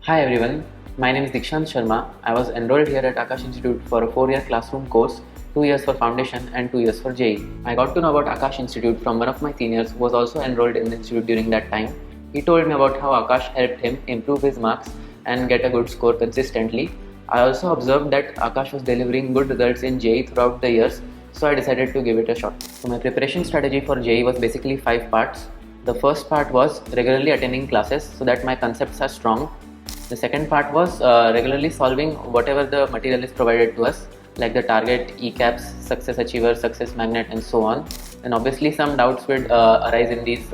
Hi everyone, my name is Deekshant Sharma. I was enrolled here at Aakash Institute for a 4-year classroom course, 2 years for foundation and 2 years for JEE. I got to know about Aakash Institute from one of my seniors who was also enrolled in the institute during that time. He told me about how Aakash helped him improve his marks and get a good score consistently. I also observed that Aakash was delivering good results in JEE throughout the years, so I decided to give it a shot. So my preparation strategy for JEE was basically 5 parts. The first part was regularly attending classes so that my concepts are strong. The second part was regularly solving whatever the material is provided to us, like the target, ECAPS, success achiever, success magnet, and so on. And obviously some doubts would arise in these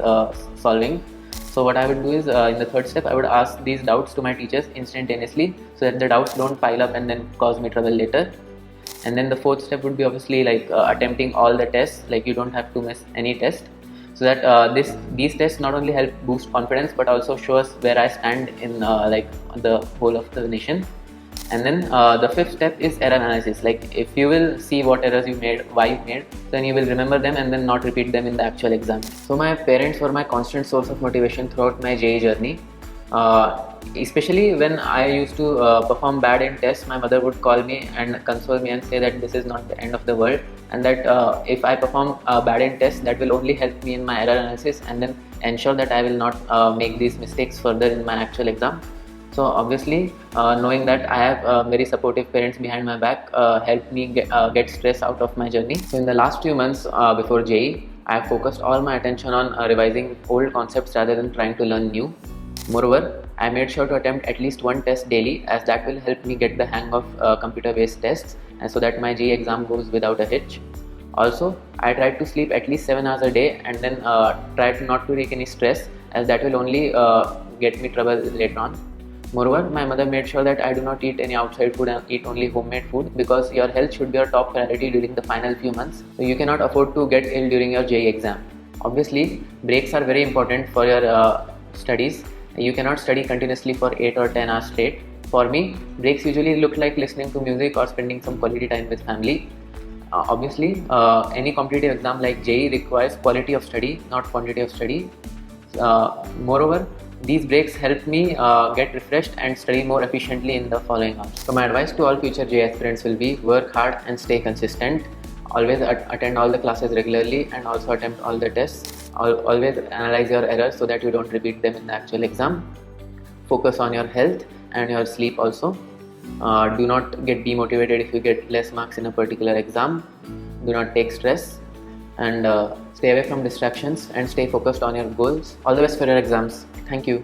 solving. So what I would do is in the third step, I would ask these doubts to my teachers instantaneously so that the doubts don't pile up and then cause me trouble later. And then the fourth step would be obviously like attempting all the tests, like you don't have to miss any test. So that these tests not only help boost confidence but also show us where I stand in like the whole of the nation. And then the fifth step is error analysis. Like if you will see what errors you made, why you made, then you will remember them and then not repeat them in the actual exam. So my parents were my constant source of motivation throughout my JEE journey. Especially when I used to perform bad in tests, my mother would call me and console me and say that this is not the end of the world, and that if I perform bad in tests, that will only help me in my error analysis and then ensure that I will not make these mistakes further in my actual exam. So obviously knowing that I have very supportive parents behind my back helped me get stress out of my journey. So in the last few months before JEE, I have focused all my attention on revising old concepts rather than trying to learn new. Moreover, I made sure to attempt at least one test daily, as that will help me get the hang of computer-based tests, and so that my JEE exam goes without a hitch. Also, I tried to sleep at least 7 hours a day and then tried not to take any stress, as that will only get me trouble later on. Moreover, my mother made sure that I do not eat any outside food and eat only homemade food, because your health should be your top priority during the final few months. So you cannot afford to get ill during your JEE exam. Obviously, breaks are very important for your studies. You cannot study continuously for 8 or 10 hours straight. For me, breaks usually look like listening to music or spending some quality time with family. Obviously, any competitive exam like JEE requires quality of study, not quantity of study. Moreover, these breaks help me get refreshed and study more efficiently in the following hours. So my advice to all future JEE aspirants will be work hard and stay consistent. Always attend all the classes regularly and also attempt all the tests. Always analyze your errors so that you don't repeat them in the actual exam. Focus on your health and your sleep also. Do not get demotivated if you get less marks in a particular exam. Do not take stress, and stay away from distractions and stay focused on your goals. All the best for your exams. Thank you.